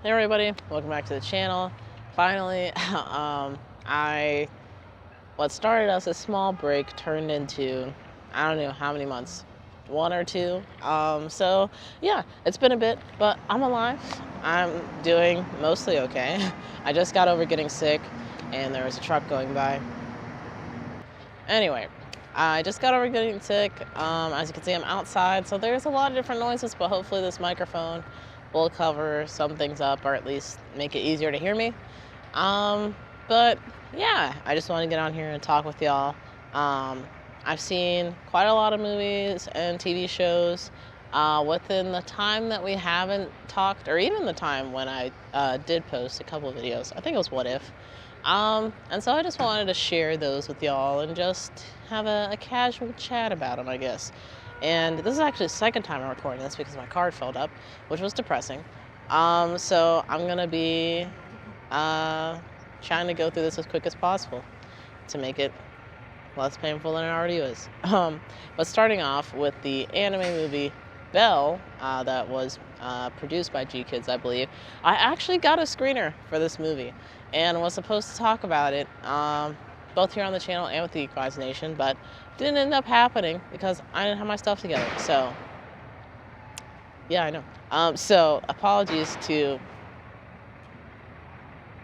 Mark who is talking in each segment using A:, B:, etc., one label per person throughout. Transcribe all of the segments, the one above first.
A: Hey everybody, welcome back to the channel. Finally, what started as a small break turned into, I don't know how many months, 1 or 2. So yeah, it's been a bit, but I'm alive. I'm doing mostly okay. I just got over getting sick and there was a truck going by. Anyway, I just got over getting sick. As you can see, I'm outside, so there's a lot of different noises, but hopefully this microphone will cover some things up or at least make it easier to hear me. But yeah, I just want to get on here and talk with y'all. I've seen quite a lot of movies and TV shows within the time that we haven't talked, or even the time when I did post a couple of videos. I think it was What If. And so I just wanted to share those with y'all and just have a casual chat about them, I guess. And this is actually the second time I'm recording this because my card filled up, which was depressing. So I'm gonna be trying to go through this as quick as possible to make it less painful than it already is. But starting off with the anime movie Belle, that was produced by G Kids, I believe. I actually got a screener for this movie and was supposed to talk about it both here on the channel and with the Equalize Nation, but didn't end up happening because I didn't have my stuff together. So yeah, I know. So apologies to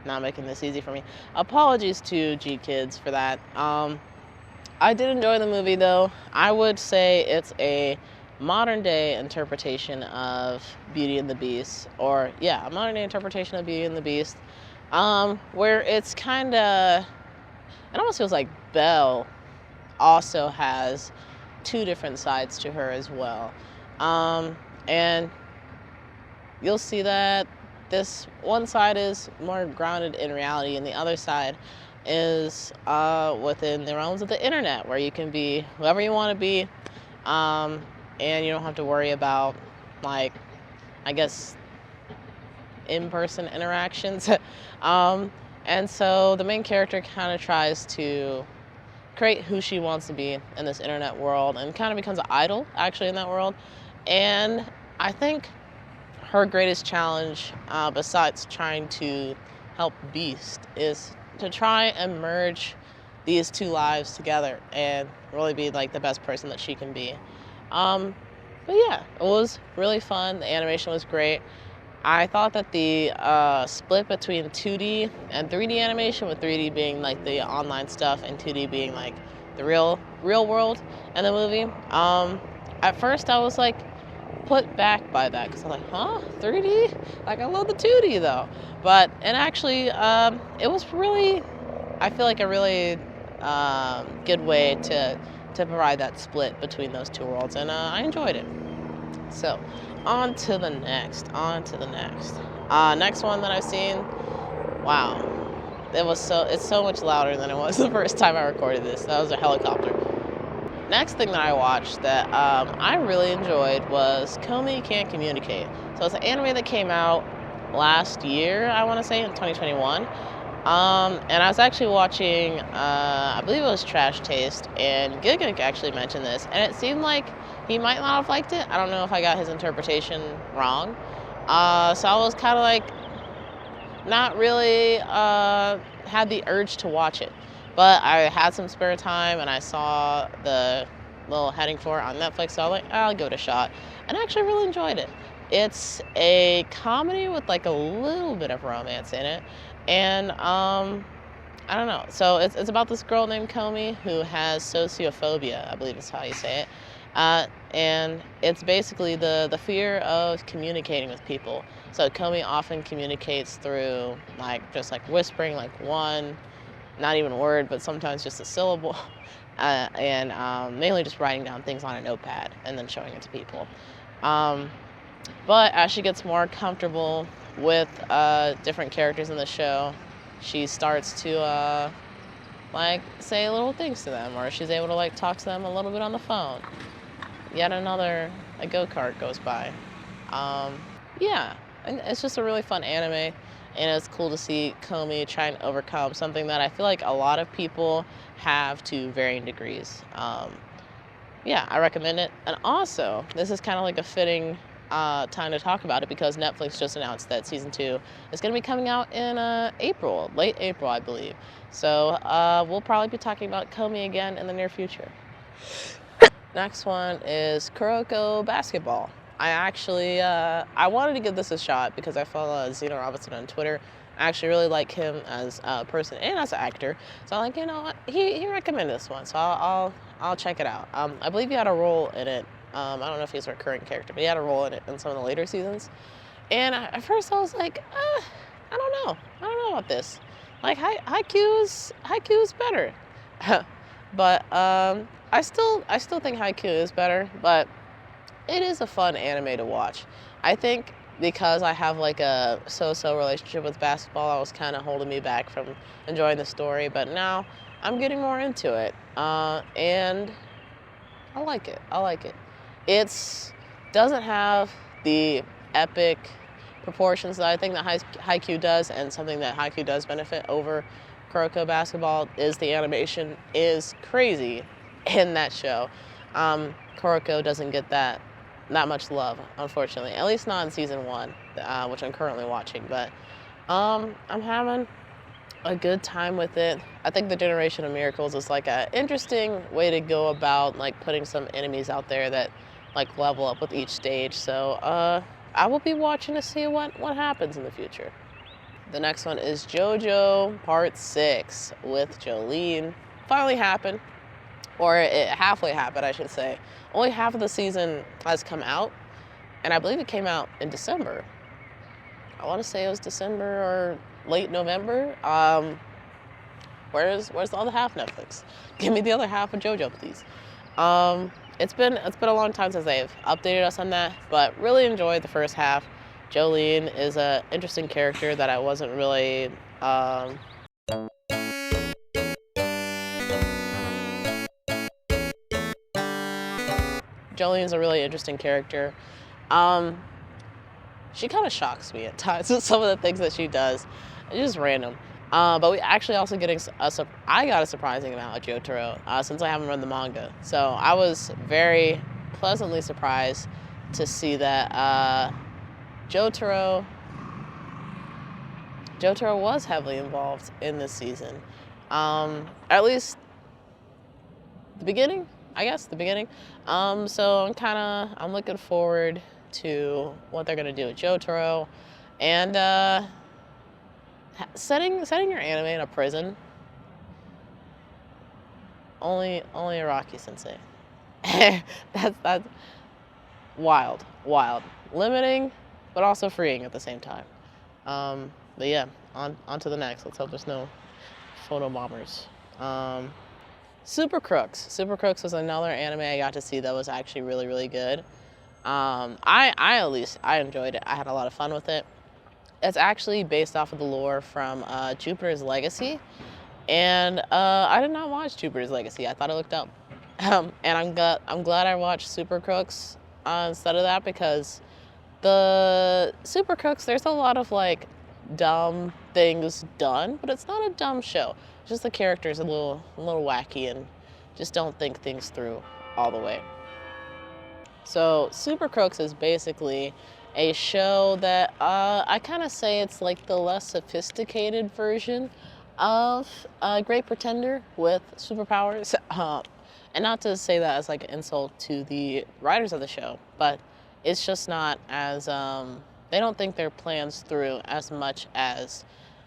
A: not making this easy for me. Apologies to G Kids for that. I did enjoy the movie though. I would say it's a modern day interpretation of Beauty and the Beast, or yeah, a modern day interpretation of Beauty and the Beast, where it's kind of, it almost feels like Belle also has two different sides to her as well. And you'll see that this one side is more grounded in reality and the other side is within the realms of the internet, where you can be whoever you want to be, and you don't have to worry about, like, I guess, in-person interactions. And so the main character kind of tries to create who she wants to be in this internet world and kind of becomes an idol actually in that world. And I think her greatest challenge, besides trying to help Beast, is to try and merge these two lives together and really be like the best person that she can be. But yeah, it was really fun. The animation was great. I thought that the split between 2D and 3D animation, with 3D being like the online stuff and 2D being like the real world in the movie, at first I was like put back by that because I'm like, huh, 3D? Like, I love the 2D though. But, and actually, it was really, I feel like a really good way to provide that split between those two worlds, and I enjoyed it. So, on to the next. Next one that I've seen, wow, it's so much louder than it was the first time I recorded this. That was a helicopter. Next thing that I watched that I really enjoyed was Komi Can't Communicate. So it's an anime that came out last year, I want to say, in 2021. And I was actually watching, I believe it was Trash Taste, and Giga actually mentioned this, and it seemed like he might not have liked it. I don't know if I got his interpretation wrong. So I was kind of like, not really had the urge to watch it. But I had some spare time and I saw the little heading for it on Netflix, so I was like, I'll give it a shot. And I actually really enjoyed it. It's a comedy with like a little bit of romance in it. And I don't know. So it's about this girl named Komi who has sociophobia, I believe is how you say it. And it's basically the fear of communicating with people. So Komi often communicates through just whispering, like one, not even a word, but sometimes just a syllable, and mainly just writing down things on a notepad and then showing it to people. But as she gets more comfortable with different characters in the show, she starts to say little things to them, or she's able to talk to them a little bit on the phone. Yet another go-kart goes by. Yeah, and it's just a really fun anime. And it's cool to see Komi try and overcome something that I feel like a lot of people have to varying degrees. Yeah, I recommend it. And also, this is kind of like a fitting time to talk about it because Netflix just announced that season 2 is going to be coming out in April, late April, I believe. So we'll probably be talking about Komi again in the near future. Next one is Kuroko Basketball. I actually, I wanted to give this a shot because I follow Zeno Robinson on Twitter. I actually really like him as a person and as an actor. So I'm like, you know what, he recommended this one, so I'll check it out. I believe he had a role in it. I don't know if he's a recurring character, but he had a role in it in some of the later seasons. And at first I was like, I don't know about this. Like Haikyuu's better. But I still think Haikyuu is better, but it is a fun anime to watch. I think because I have like a so-so relationship with basketball, I was kind of holding me back from enjoying the story, but now I'm getting more into it, and I like it. It doesn't have the epic proportions that I think that Haikyuu does, and something that Haikyuu does benefit over Kuroko Basketball is the animation is crazy in that show. Kuroko doesn't get that much love, unfortunately, at least not in season 1, which I'm currently watching, but I'm having a good time with it. I think the Generation of Miracles is like an interesting way to go about like putting some enemies out there that like level up with each stage. So I will be watching to see what happens in the future. The next one is Jojo Part 6 with Jolene. Finally happened, or it halfway happened, I should say. Only half of the season has come out, and I believe it came out in December. I want to say it was December or late November. Where's the other half, Netflix? Give me the other half of JoJo, please. It's been a long time since they've updated us on that, but really enjoyed the first half. Jolene is an interesting character that I wasn't really. Jolene's a really interesting character. She kind of shocks me at times with some of the things that she does. It's just random. But we actually also I got a surprising amount of Jotaro since I haven't read the manga. So I was very pleasantly surprised to see that Jotaro was heavily involved in this season. At least the beginning. So I'm looking forward to what they're gonna do with Jotaro, and setting your anime in a prison. Only Araki Sensei. that's wild, limiting, but also freeing at the same time. But yeah, on to the next. Let's hope there's no photo bombers. Super Crooks was another anime I got to see that was actually really good. I enjoyed it. I had a lot of fun with it. It's actually based off of the lore from Jupiter's Legacy, and I did not watch Jupiter's Legacy. I thought it looked dumb, and I'm glad I watched Super Crooks instead of that, because the Super Crooks, there's a lot of like dumb things done, but it's not a dumb show. It's just the characters a little wacky and just don't think things through all the way. So Super Crooks is basically a show that I kind of say it's like the less sophisticated version of Great Pretender with superpowers. And not to say that as like an insult to the writers of the show, but it's just not as, they don't think their plans through as much as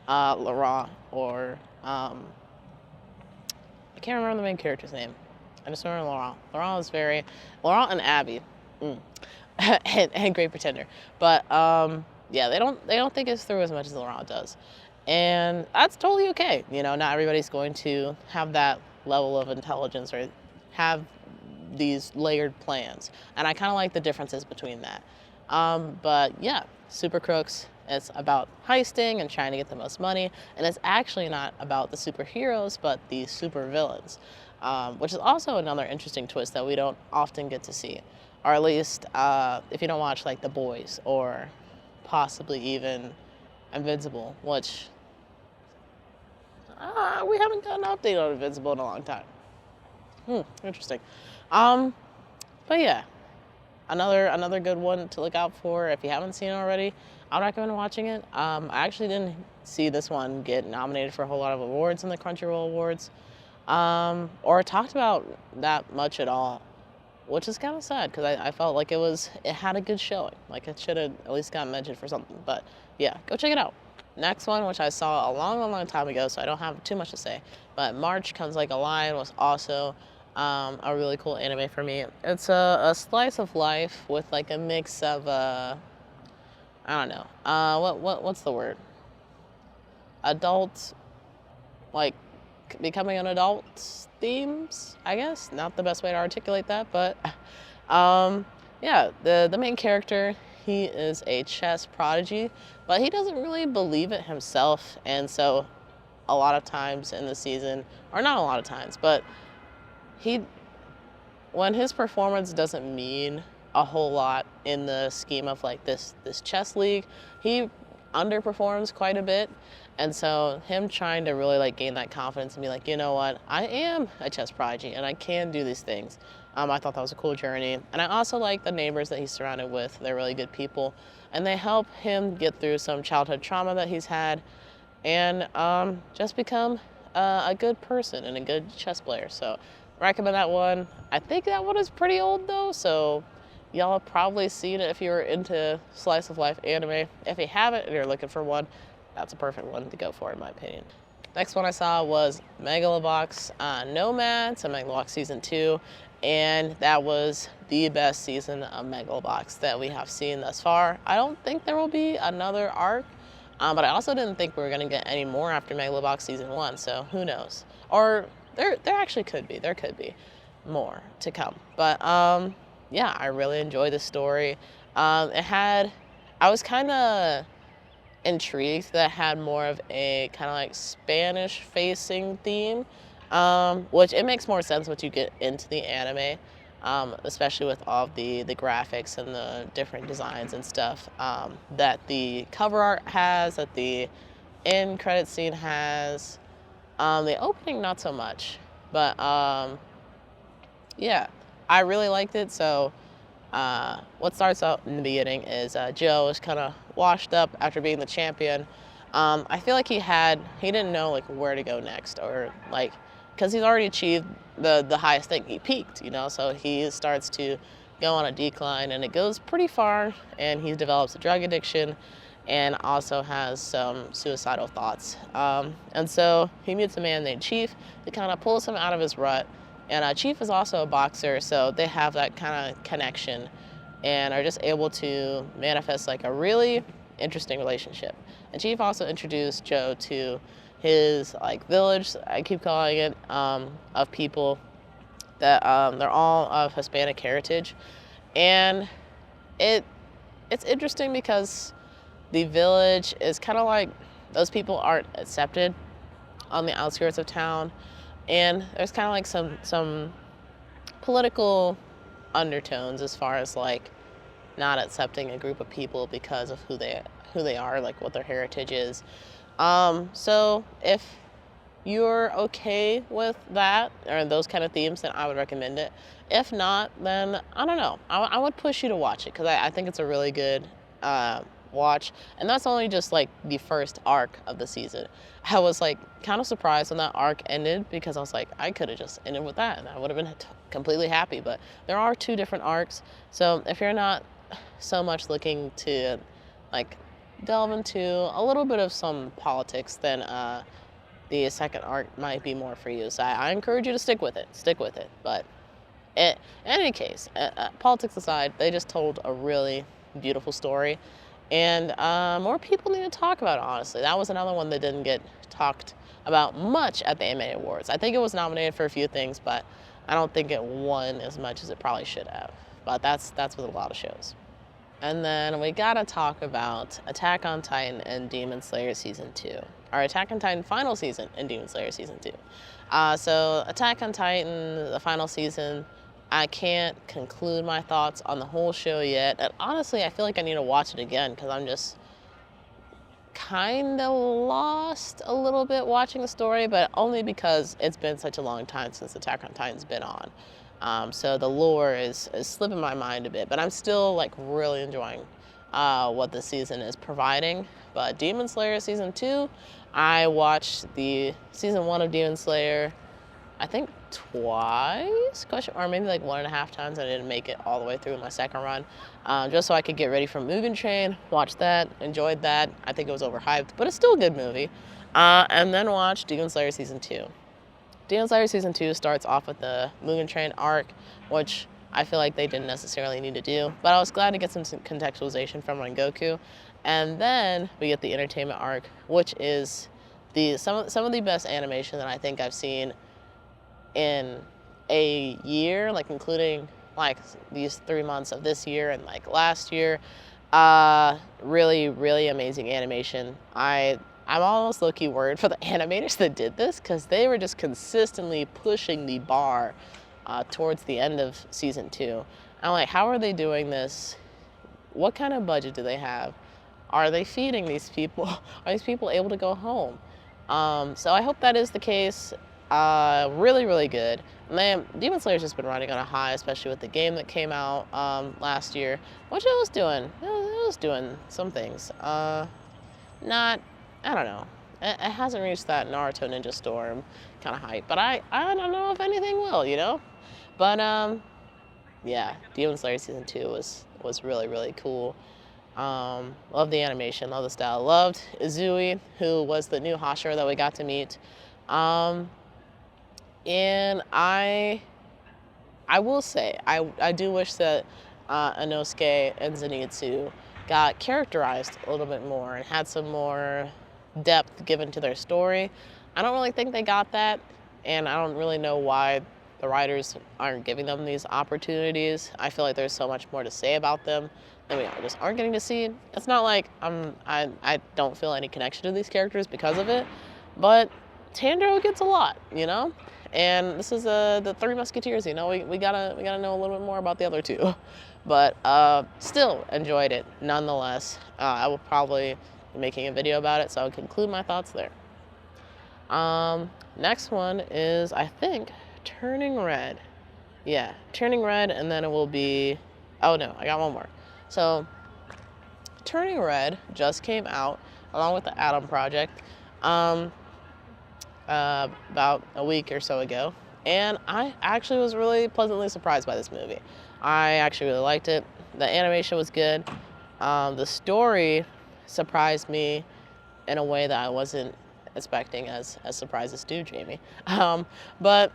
A: Laurent or, I can't remember the main character's name. I just remember Laurent. Laurent and Abby. and Great Pretender. But yeah, they don't think it's through as much as Laurent does. And that's totally okay. You know, not everybody's going to have that level of intelligence or have these layered plans. And I kind of like the differences between that. But yeah, Super Crooks, it's about heisting and trying to get the most money. And it's actually not about the superheroes, but the supervillains, which is also another interesting twist that we don't often get to see. Or at least if you don't watch like The Boys or possibly even Invincible, which we haven't got an update on Invincible in a long time. Interesting. But yeah, another good one to look out for if you haven't seen it already. I would recommend watching it. I actually didn't see this one get nominated for a whole lot of awards in the Crunchyroll Awards, or talked about that much at all, which is kind of sad because I felt like it had a good showing. Like it should have at least gotten mentioned for something. But yeah, go check it out. Next one, which I saw a long time ago, so I don't have too much to say, but March Comes Like a Lion was also a really cool anime for me. It's a slice of life with like a mix of I don't know, what's the word? Adult, like becoming an adult themes, I guess. Not the best way to articulate that, but yeah, the main character, he is a chess prodigy, but he doesn't really believe it himself, and so a lot of times in the season, or not a lot of times, but when his performance doesn't mean a whole lot in the scheme of like this chess league, he underperforms quite a bit. And so him trying to really like gain that confidence and be like, you know what, I am a chess prodigy and I can do these things. I thought that was a cool journey. And I also like the neighbors that he's surrounded with. They're really good people. And they help him get through some childhood trauma that he's had and just become a good person and a good chess player. So recommend that one. I think that one is pretty old though, so y'all have probably seen it if you're into slice of life anime. If you haven't and you're looking for one, that's a perfect one to go for in my opinion. Next one I saw was Megalobox Nomads and Megalobox Season 2, and that was the best season of Megalobox that we have seen thus far. I don't think there will be another arc, but I also didn't think we were going to get any more after Megalobox Season 1, so who knows. Or there actually could be. There could be more to come. But yeah, I really enjoyed the story. I was kind of intrigued that it had more of a kind of like Spanish facing theme, which it makes more sense once you get into the anime, especially with all of the graphics and the different designs and stuff that the cover art has, that the end credit scene has. The opening, not so much, but yeah, I really liked it. So what starts out in the beginning is Joe is kind of washed up after being the champion. I feel like he didn't know like where to go next, or like, because he's already achieved the highest thing. He peaked, you know, so he starts to go on a decline, and it goes pretty far, and he develops a drug addiction and also has some suicidal thoughts. And so he meets a man named Chief that kind of pulls him out of his rut. And Chief is also a boxer, so they have that kind of connection and are just able to manifest like a really interesting relationship. And Chief also introduced Joe to his like village, I keep calling it, of people that they're all of Hispanic heritage. And it's interesting because the village is kind of like those people aren't accepted on the outskirts of town, and there's kind of like some political undertones as far as like not accepting a group of people because of who they are, like what their heritage is. So if you're okay with that or those kind of themes, then I would recommend it. If not, then I don't know. I would push you to watch it because I think it's a really good watch, and that's only just like the first arc of the season. I was like kind of surprised when that arc ended because I was like, I could have just ended with that and I would have been completely happy, but there are 2 different arcs. So if you're not so much looking to like delve into a little bit of some politics, then the second arc might be more for you. So I encourage you to stick with it. But in any case, politics aside, they just told a really beautiful story. And more people need to talk about it, honestly. That was another one that didn't get talked about much at the AMA Awards. I think it was nominated for a few things, but I don't think it won as much as it probably should have. But that's with a lot of shows. And then we gotta talk about Attack on Titan and Demon Slayer Season 2. Or Attack on Titan final season and Demon Slayer Season 2. So Attack on Titan, the final season, I can't conclude my thoughts on the whole show yet. And honestly, I feel like I need to watch it again because I'm just kind of lost a little bit watching the story, but only because it's been such a long time since Attack on Titan's been on. So the lore is slipping my mind a bit, but I'm still like really enjoying what the season is providing. But Demon Slayer season 2, I watched the season 1 of Demon Slayer, I think twice, or maybe like 1.5 times. I didn't make it all the way through my second run, just so I could get ready for Mugen Train. Watched that, enjoyed that. I think it was overhyped, but it's still a good movie. And then watched Demon Slayer season 2. Demon Slayer season 2 starts off with the Mugen Train arc, which I feel like they didn't necessarily need to do, but I was glad to get some contextualization from Rengoku. And then we get the entertainment arc, which is some of the best animation that I think I've seen in a year, like including like these 3 months of this year and like last year. Really, really amazing animation. I'm almost low-key worried for the animators that did this, because they were just consistently pushing the bar towards the end of season 2. I'm like, how are they doing this? What kind of budget do they have? Are they feeding these people? Are these people able to go home? So I hope that is the case. Really, really good. Man, Demon Slayer's just been running on a high, especially with the game that came out last year, which it was doing. It was doing some things. I don't know. It hasn't reached that Naruto Ninja Storm kind of hype, but I don't know if anything will, you know? But yeah, Demon Slayer season 2 was really, really cool. Love the animation, love the style. Loved Izui, who was the new Hashira that we got to meet. And I will say, I do wish that Inosuke and Zenitsu got characterized a little bit more and had some more depth given to their story. I don't really think they got that, and I don't really know why the writers aren't giving them these opportunities. I feel like there's so much more to say about them that we just aren't getting to see. It's not like I don't feel any connection to these characters because of it, but Tanjiro gets a lot, you know? And this is the Three Musketeers, you know? We gotta know a little bit more about the other two. But still enjoyed it nonetheless. I will probably be making a video about it, so I'll conclude my thoughts there. Next one is, I think, Turning Red. Yeah, Turning Red, and then it will be, oh no, I got one more. So, Turning Red just came out along with the Atom Project about a week or so ago, and I actually was really pleasantly surprised by this movie. I actually really liked it. The animation was good. The story surprised me in a way that I wasn't expecting, as surprises do, Jamie. But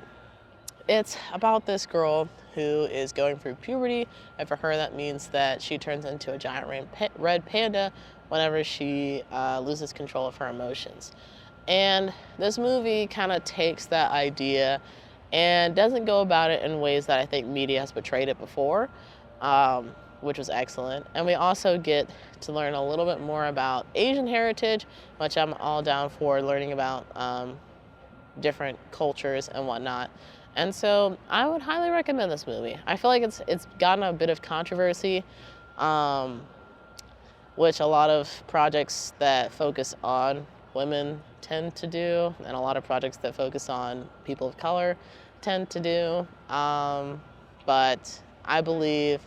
A: it's about this girl who is going through puberty, and for her that means that she turns into a giant red panda whenever she loses control of her emotions. And this movie kind of takes that idea and doesn't go about it in ways that I think media has portrayed it before, which was excellent. And we also get to learn a little bit more about Asian heritage, which I'm all down for learning about different cultures and whatnot. And so I would highly recommend this movie. I feel like it's gotten a bit of controversy, which a lot of projects that focus on women tend to do, and a lot of projects that focus on people of color tend to do. But I believe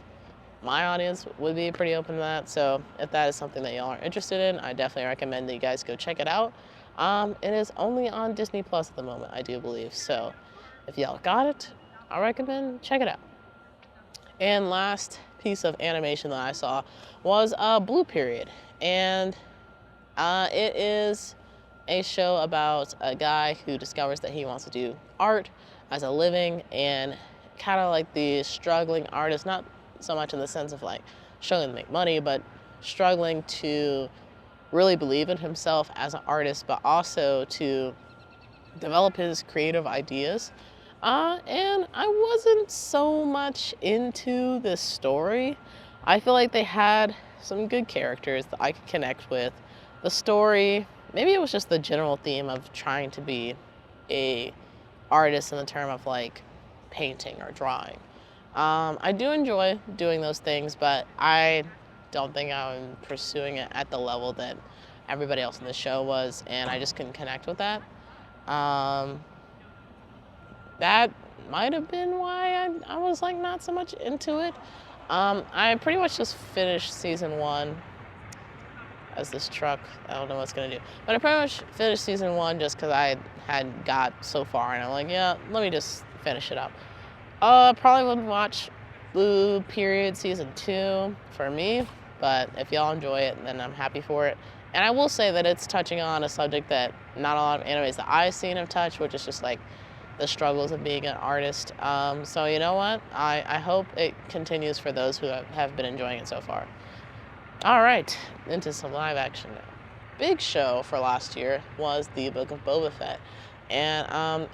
A: my audience would be pretty open to that. So if that is something that y'all are interested in, I definitely recommend that you guys go check it out. It is only on Disney Plus at the moment, I do believe. So if y'all got it, I recommend check it out. And last piece of animation that I saw was Blue Period. And it is a show about a guy who discovers that he wants to do art as a living, and kind of like the struggling artist, not so much in the sense of like struggling to make money, but struggling to really believe in himself as an artist, but also to develop his creative ideas. And I wasn't so much into this story. I feel like they had some good characters that I could connect with. The story, maybe it was just the general theme of trying to be a artist in the term of like painting or drawing. I do enjoy doing those things, but I don't think I'm pursuing it at the level that everybody else in the show was, and I just couldn't connect with that. That might have been why I was like not so much into it. I pretty much just finished season 1 as this truck. I don't know what's gonna do, but I pretty much finished season 1 just because I had got so far, and I'm like, yeah, let me just finish it up. Probably wouldn't watch Blue Period season 2 for me, but if y'all enjoy it, then I'm happy for it. And I will say that it's touching on a subject that not a lot of animes that I've seen have touched, which is just like the struggles of being an artist. So you know what? I hope it continues for those who have been enjoying it so far. All right, into some live action now. Big show for last year was the Book of Boba Fett, and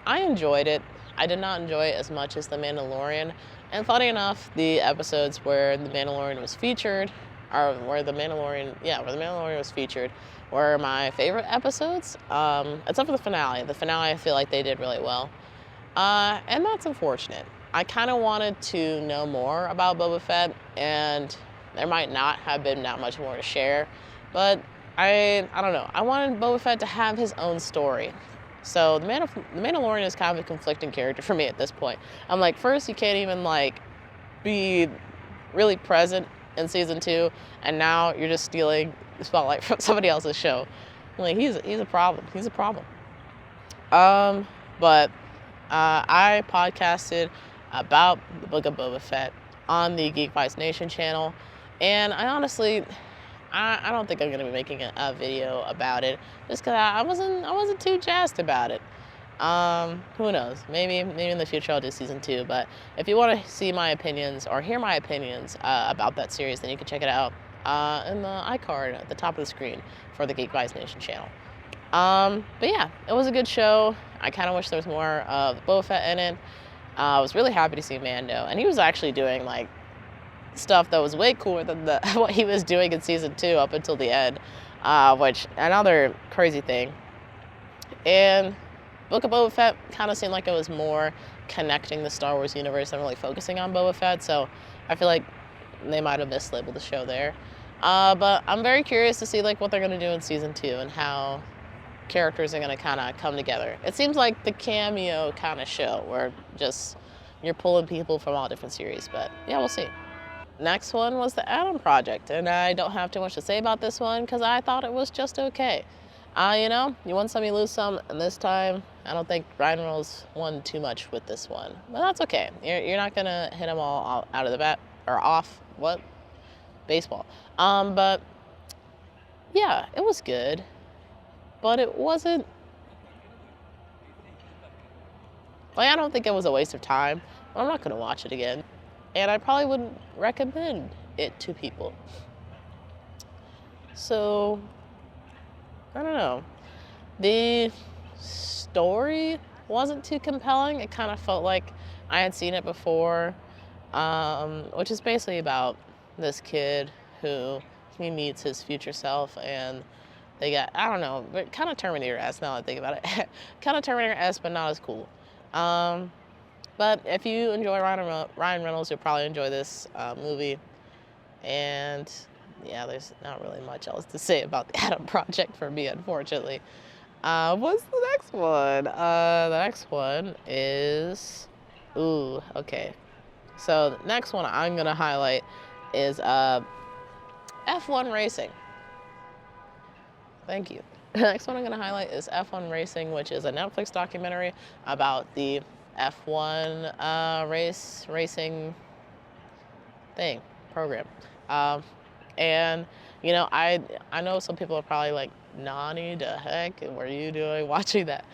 A: I enjoyed it. I did not enjoy it as much as The Mandalorian, and funny enough, the episodes where The Mandalorian was featured, or where The Mandalorian was featured, were my favorite episodes, except for the finale. The finale, I feel like they did really well, and that's unfortunate. I kind of wanted to know more about Boba Fett, and there might not have been that much more to share, but I don't know. I wanted Boba Fett to have his own story. So the Mandalorian is kind of a conflicting character for me at this point. I'm like, first you can't even like be really present in season 2, and now you're just stealing the spotlight from somebody else's show. I'm like, he's a problem. He's a problem. But I podcasted about the Book of Boba Fett on the Geek Vice Nation channel, and I honestly, I don't think I'm gonna be making a video about it just because I wasn't too jazzed about it. Who knows? Maybe in the future I'll do season 2. But if you want to see my opinions or hear my opinions about that series, then you can check it out in the iCard at the top of the screen for the Geek Vice Nation channel. But yeah, it was a good show. I kind of wish there was more of Boba Fett in it. I was really happy to see Mando, and he was actually doing like stuff that was way cooler than what he was doing in season 2 up until the end, which another crazy thing. And Book of Boba Fett kind of seemed like it was more connecting the Star Wars universe and really focusing on Boba Fett, so I feel like they might have mislabeled the show there. But I'm very curious to see like what they're going to do in season 2 and how characters are going to kind of come together. It seems like the cameo kind of show where just you're pulling people from all different series, but yeah, we'll see. Next one was the Adam Project, and I don't have too much to say about this one because I thought it was just okay. You know, you win some, you lose some, and this time I don't think Ryan Reynolds won too much with this one, but that's okay. You're not gonna hit them all out of the bat or off baseball. But yeah, it was good, but it wasn't. Like, I don't think it was a waste of time. I'm not gonna watch it again. And I probably wouldn't recommend it to people. So, I don't know. The story wasn't too compelling. It kind of felt like I had seen it before, which is basically about this kid who he meets his future self, and they got, I don't know, but kind of Terminator-esque now that I think about it. Kind of Terminator-esque, but not as cool. But if you enjoy Ryan Reynolds, you'll probably enjoy this movie. And yeah, there's not really much else to say about the Adam Project for me, unfortunately. What's the next one? The next one is, okay. So the next one I'm gonna highlight is F1 Racing. Thank you. The next one I'm gonna highlight is F1 Racing, which is a Netflix documentary about the F1 racing program. And you know, I know some people are probably like, Nani, the heck were you doing watching that?